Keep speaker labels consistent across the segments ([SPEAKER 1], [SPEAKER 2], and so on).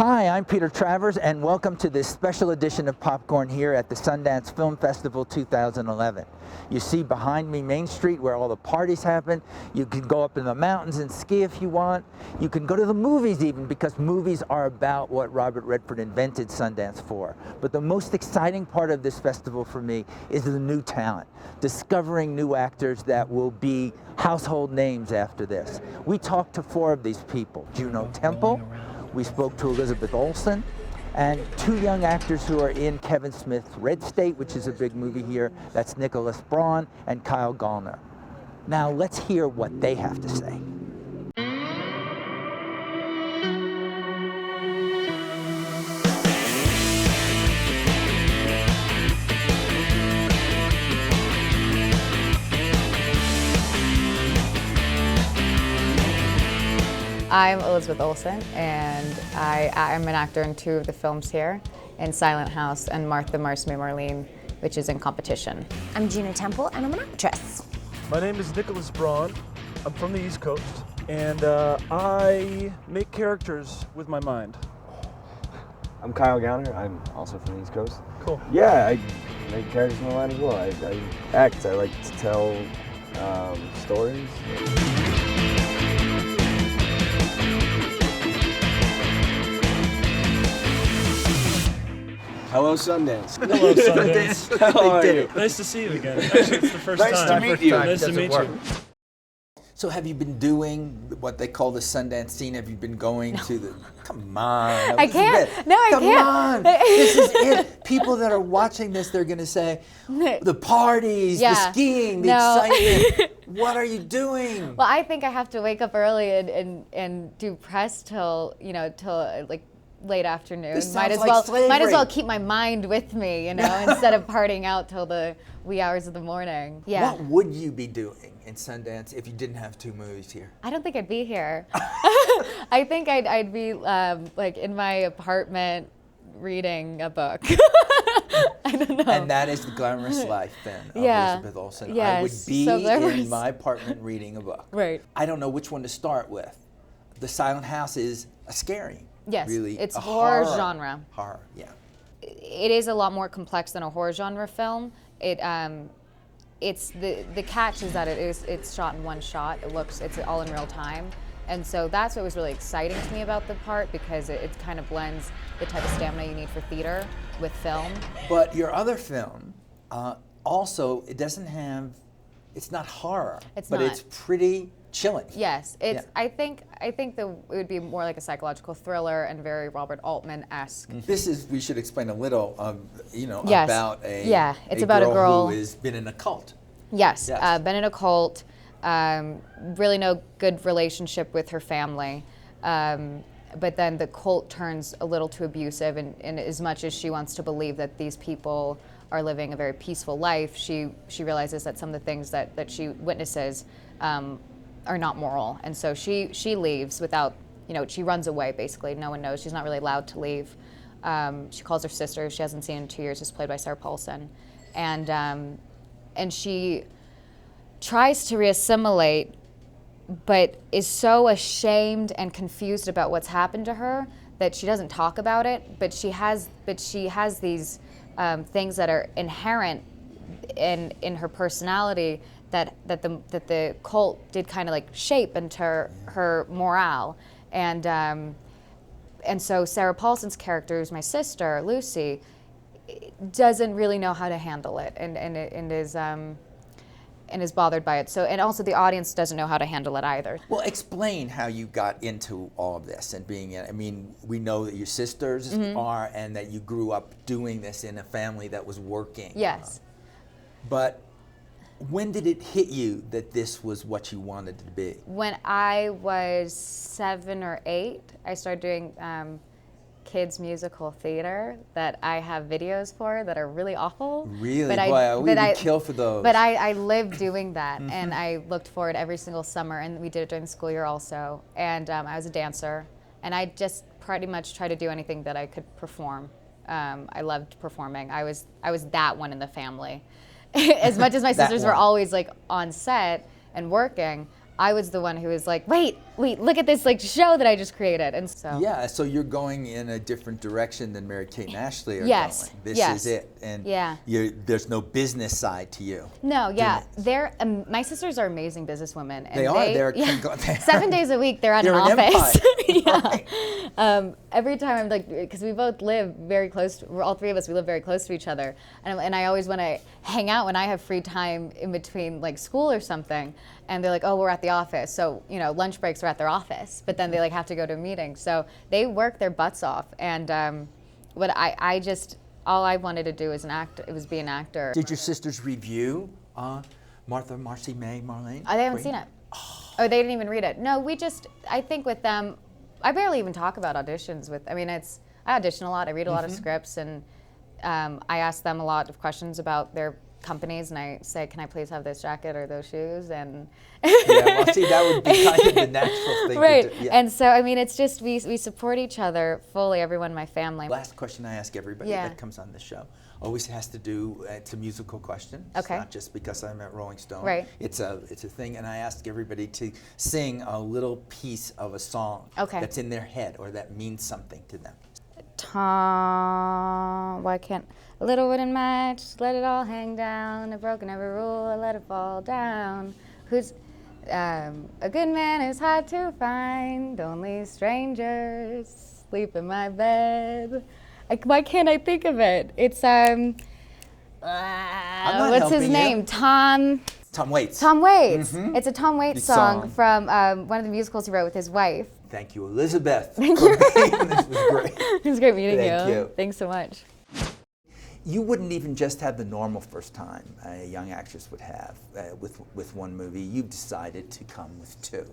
[SPEAKER 1] Hi, I'm Peter Travers, and welcome to this special edition of Popcorn here at the Sundance Film Festival 2011. You see behind me Main Street where all the parties happen. You can go up in the mountains and ski if you want. You can go to the movies even, because movies are about what Robert Redford invented Sundance for. But the most exciting part of this festival for me is the new talent, discovering new actors that will be household names after this. We talked to 4 of these people: Juno Temple, we spoke to Elizabeth Olsen, and 2 young actors who are in Kevin Smith's Red State, which is a big movie here. That's Braun and Gallner. Now let's hear what they have to say.
[SPEAKER 2] I'm Elizabeth Olsen, and I'm an actor in 2 of the films here, in Silent House and Martha, Marcy, Marlene, which is in competition.
[SPEAKER 3] I'm Juno Temple, and I'm an actress.
[SPEAKER 4] My name is Braun. I'm from the East Coast, and I make characters with my mind.
[SPEAKER 5] I'm Gallner. I'm also from the East Coast.
[SPEAKER 4] Cool.
[SPEAKER 5] Yeah, I make characters with my mind as well. I act. I like to tell stories. Hello, Sundance.
[SPEAKER 4] Hello, Sundance.
[SPEAKER 5] How are you?
[SPEAKER 4] Nice to see you again. Actually, it's the first time.
[SPEAKER 5] Nice to meet you.
[SPEAKER 4] Nice to meet you.
[SPEAKER 1] So have you been doing what they call the Sundance scene? Have you been going to the, come on.
[SPEAKER 2] I can't. No, I
[SPEAKER 1] come
[SPEAKER 2] can't.
[SPEAKER 1] Come on. This is it. People that are watching this, they're going to say, the parties, the skiing, the excitement. What are you doing?
[SPEAKER 2] Well, I think I have to wake up early and do press till like late afternoon.
[SPEAKER 1] This
[SPEAKER 2] Might
[SPEAKER 1] sounds
[SPEAKER 2] as
[SPEAKER 1] like slavery.
[SPEAKER 2] well keep my mind with me, instead of partying out till the wee hours of the morning. Yeah.
[SPEAKER 1] What would you be doing in Sundance if you didn't have 2 movies here?
[SPEAKER 2] I don't think I'd be here. I think I'd be like in my apartment reading a book. I don't know.
[SPEAKER 1] And that is the glamorous life then of Elizabeth Olsen.
[SPEAKER 2] Yes,
[SPEAKER 1] I would be
[SPEAKER 2] so glamorous.
[SPEAKER 1] in my apartment reading a book.
[SPEAKER 2] Right.
[SPEAKER 1] I don't know which one to start with. The Silent House is a scary.
[SPEAKER 2] Yes,
[SPEAKER 1] really
[SPEAKER 2] it's
[SPEAKER 1] a
[SPEAKER 2] horror genre.
[SPEAKER 1] Horror, yeah.
[SPEAKER 2] It is a lot more complex than a horror genre film. It's the catch is that it's shot in one shot. It's all in real time, and so that's what was really exciting to me about the part, because it kind of blends the type of stamina you need for theater with film.
[SPEAKER 1] But your other film, also, it's not horror.
[SPEAKER 2] It's
[SPEAKER 1] but
[SPEAKER 2] not.
[SPEAKER 1] it's pretty chilling.
[SPEAKER 2] Yes, it's.
[SPEAKER 1] Yeah.
[SPEAKER 2] I think it would be more like a psychological thriller and very Robert Altman-esque.
[SPEAKER 1] We should explain a little,
[SPEAKER 2] Yes.
[SPEAKER 1] about
[SPEAKER 2] it's about a girl
[SPEAKER 1] who has been in a cult.
[SPEAKER 2] Yes,
[SPEAKER 1] Yes.
[SPEAKER 2] been in a cult, really no good relationship with her family. But then the cult turns a little too abusive, and as much as she wants to believe that these people are living a very peaceful life, she realizes that some of the things that she witnesses are not moral. And so she leaves without, she runs away basically. No one knows. She's not really allowed to leave. She calls her sister, who she hasn't seen in 2 years, who's played by Sarah Paulson. And she tries to reassimilate, but is so ashamed and confused about what's happened to her that she doesn't talk about it. But she has these things that are inherent in her personality that the cult did kind of like shape into her morale. And so Sarah Paulson's character, who's my sister, Lucy, doesn't really know how to handle it, and is bothered by it. So, and also the audience doesn't know how to handle it either.
[SPEAKER 1] Well, explain how you got into all of this and being in. I mean, we know that your sisters are, and that you grew up doing this in a family that was working.
[SPEAKER 2] Yes.
[SPEAKER 1] But when did it hit you that this was what you wanted to be?
[SPEAKER 2] When I was 7 or 8, I started doing kids musical theater that I have videos for that are really awful.
[SPEAKER 1] Really? Boy, we would kill for those.
[SPEAKER 2] But I lived doing that, and I looked forward every single summer, and we did it during the school year also. And I was a dancer, and I just pretty much tried to do anything that I could perform. I loved performing. I was that one in the family. As much as my sisters were always like on set and working, I was the one who was like, wait, wait, look at this like show that I just created. And so
[SPEAKER 1] Yeah, so you're going in a different direction than Mary-Kate and Ashley are
[SPEAKER 2] Yes,
[SPEAKER 1] going. This
[SPEAKER 2] yes.
[SPEAKER 1] is it. And
[SPEAKER 2] Yeah.
[SPEAKER 1] there's no business side to you.
[SPEAKER 2] No, yeah,
[SPEAKER 1] Doing it.
[SPEAKER 2] they're my sisters are amazing businesswomen. And
[SPEAKER 1] They are. They're
[SPEAKER 2] yeah, 7 days a week they're at
[SPEAKER 1] They're
[SPEAKER 2] an
[SPEAKER 1] an
[SPEAKER 2] office.
[SPEAKER 1] empire.
[SPEAKER 2] Yeah. Every time I'm like, because we both live very close. We're all three of us. We live very close to each other, and I always want to hang out when I have free time in between like school or something. And they're like, oh, we're at the office. So, you know, lunch breaks are at their office, but then they like have to go to a meeting. So they work their butts off. And what I just, all I wanted to do as an actor, it was be an actor.
[SPEAKER 1] Did your sisters review Martha, Marcy, May, Marlene?
[SPEAKER 2] They haven't seen it. Oh, they didn't even read it. No, I think with them, I barely even talk about auditions with, I audition a lot. I read a lot of scripts, and I ask them a lot of questions about their companies, and I say, can I please have this jacket or those shoes? And
[SPEAKER 1] Yeah, well, see, that would be kind of the natural thing
[SPEAKER 2] right.
[SPEAKER 1] to do. Yeah.
[SPEAKER 2] And so, it's just, we support each other fully, everyone in my family.
[SPEAKER 1] Last question I ask everybody
[SPEAKER 2] Yeah.
[SPEAKER 1] that comes on the show always has to do, it's a musical question.
[SPEAKER 2] Okay.
[SPEAKER 1] It's not just because I'm at Rolling Stone.
[SPEAKER 2] Right.
[SPEAKER 1] It's a thing, and I ask everybody to sing a little piece of a song
[SPEAKER 2] Okay.
[SPEAKER 1] that's in their head or that means something to them.
[SPEAKER 2] Tom, why can't a little wooden match let it all hang down? A broken every rule, I let it fall down. Who's a good man is hard to find. Only strangers sleep in my bed. Why can't I think of it? It's
[SPEAKER 1] not
[SPEAKER 2] what's his
[SPEAKER 1] helping you.
[SPEAKER 2] name? Tom
[SPEAKER 1] Waits.
[SPEAKER 2] Tom Waits. It's a Tom Waits
[SPEAKER 1] The
[SPEAKER 2] song
[SPEAKER 1] song.
[SPEAKER 2] from one of the musicals he wrote with his wife.
[SPEAKER 1] Thank you, Elizabeth. Thank you. This was great.
[SPEAKER 2] It was great meeting
[SPEAKER 1] Thank you.
[SPEAKER 2] Thanks so much.
[SPEAKER 1] You wouldn't even just have the normal first time a young actress would have with one movie. You've decided to come with two.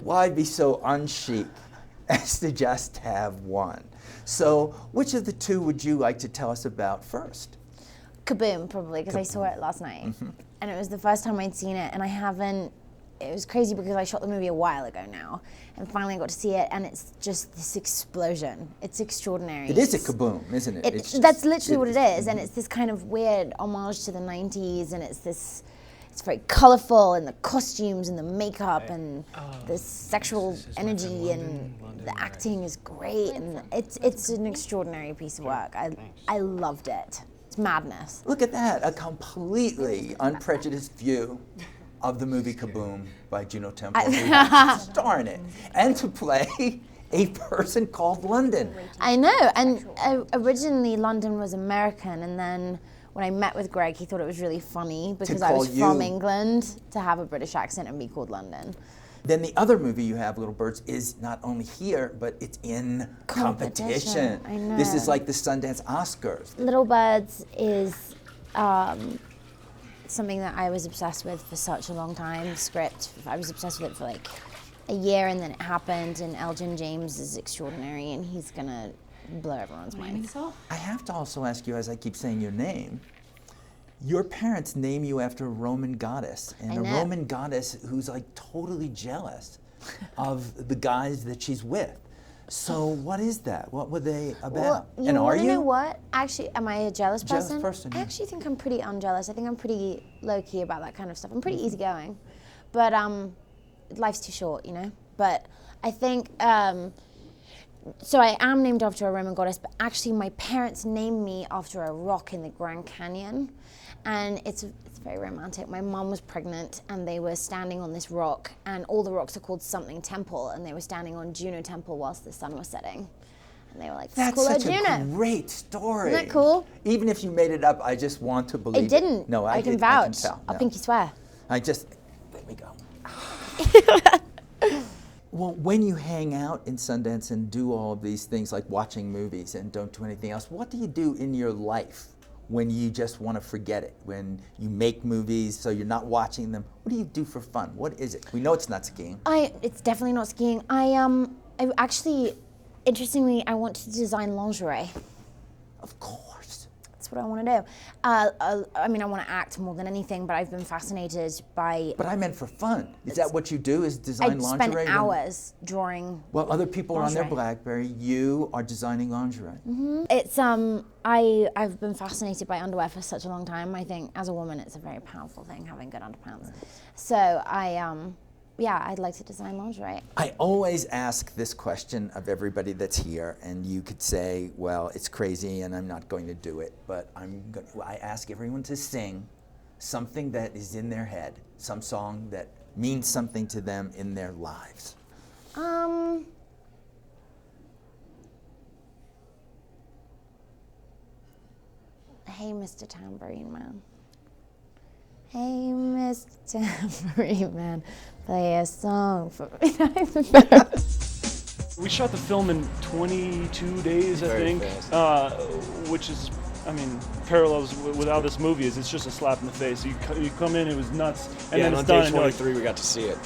[SPEAKER 1] Why be so unchic as to just have one? So which of the two would you like to tell us about first?
[SPEAKER 3] Kaboom, probably, because I saw it last night. And it was the first time I'd seen it, and it was crazy because I shot the movie a while ago now, and finally I got to see it, and it's just this explosion. It's extraordinary.
[SPEAKER 1] It is a kaboom, isn't it?
[SPEAKER 3] That's literally what it is, and it's this kind of weird homage to the 90s, and it's very colorful, and the costumes and the makeup and the sexual energy and the acting is great, and it's an extraordinary piece of work. I loved it. It's madness.
[SPEAKER 1] Look at that, a completely unprejudiced view of the movie Kaboom by Juno Temple, who happens to star in it, and to play a person called London.
[SPEAKER 3] I know, and originally London was American, and then when I met with Greg, he thought it was really funny because I was
[SPEAKER 1] call
[SPEAKER 3] from
[SPEAKER 1] you-
[SPEAKER 3] England to have a British accent and be called London.
[SPEAKER 1] Then the other movie you have, Little Birds, is not only here, but it's in competition.
[SPEAKER 3] I know.
[SPEAKER 1] This is like the Sundance Oscars.
[SPEAKER 3] Little Birds is something that I was obsessed with for such a long time. The script, I was obsessed with it for like a year, and then it happened, and Elgin James is extraordinary, and he's gonna blow everyone's mind.
[SPEAKER 1] I have to also ask you, as I keep saying your name, your parents name you after a Roman goddess, and
[SPEAKER 3] I
[SPEAKER 1] a
[SPEAKER 3] know.
[SPEAKER 1] Roman goddess who's like totally jealous of the guys that she's with. So what is that? What were they about?
[SPEAKER 3] Well,
[SPEAKER 1] And are
[SPEAKER 3] wanna
[SPEAKER 1] you?
[SPEAKER 3] know what? Actually, am I a jealous
[SPEAKER 1] Jealous
[SPEAKER 3] person?
[SPEAKER 1] person,
[SPEAKER 3] I
[SPEAKER 1] yeah.
[SPEAKER 3] actually think I'm pretty unjealous. I think I'm pretty low-key about that kind of stuff. I'm pretty easygoing. But life's too short, you know? But I think, so I am named after a Roman goddess, but actually my parents named me after a rock in the Grand Canyon. And it's very romantic. My mom was pregnant, and they were standing on this rock, and all the rocks are called something temple, and they were standing on Juno temple whilst the sun was setting. And they were like,
[SPEAKER 1] That's
[SPEAKER 3] call her
[SPEAKER 1] such a
[SPEAKER 3] Juno.
[SPEAKER 1] great story.
[SPEAKER 3] Isn't that cool?
[SPEAKER 1] Even if you made it up, I just want to believe
[SPEAKER 3] It didn't.
[SPEAKER 1] No,
[SPEAKER 3] I can
[SPEAKER 1] I can
[SPEAKER 3] vouch.
[SPEAKER 1] tell.
[SPEAKER 3] I'll
[SPEAKER 1] No.
[SPEAKER 3] pinky swear.
[SPEAKER 1] Let me go. Well, when you hang out in Sundance and do all of these things like watching movies and don't do anything else, what do you do in your life when you just want to forget it? When you make movies so you're not watching them, what do you do for fun? What is it? We know it's not skiing.
[SPEAKER 3] It's definitely not skiing. I actually, interestingly, I want to design lingerie.
[SPEAKER 1] Of course.
[SPEAKER 3] that's what I want to do. I mean, I want to act more than anything, but I've been fascinated by.
[SPEAKER 1] But I meant for fun. Is that what you do? Is design
[SPEAKER 3] I
[SPEAKER 1] lingerie?
[SPEAKER 3] spend hours drawing.
[SPEAKER 1] Well, other people are on their
[SPEAKER 3] lingerie.
[SPEAKER 1] BlackBerry. You are designing lingerie.
[SPEAKER 3] It's I've been fascinated by underwear for such a long time. I think as a woman, it's a very powerful thing having good underpants. So I'd like to design lingerie.
[SPEAKER 1] I always ask this question of everybody that's here, and you could say, well, it's crazy and I'm not going to do it, but I ask everyone to sing something that is in their head, some song that means something to them in their lives.
[SPEAKER 3] Hey, Mr. Tambourine Man. Hey, Mr. Tambourine Man, play a song for me.
[SPEAKER 4] We shot the film in 22 days, I
[SPEAKER 5] Very
[SPEAKER 4] think,
[SPEAKER 5] fast.
[SPEAKER 4] which is, I mean, parallels with how this movie is. It's just a slap in the face. You come in, it was nuts, and
[SPEAKER 5] Yeah,
[SPEAKER 4] then
[SPEAKER 5] and
[SPEAKER 4] it's
[SPEAKER 5] on
[SPEAKER 4] done.
[SPEAKER 5] day
[SPEAKER 4] And you're like,
[SPEAKER 5] 23 we got to see it.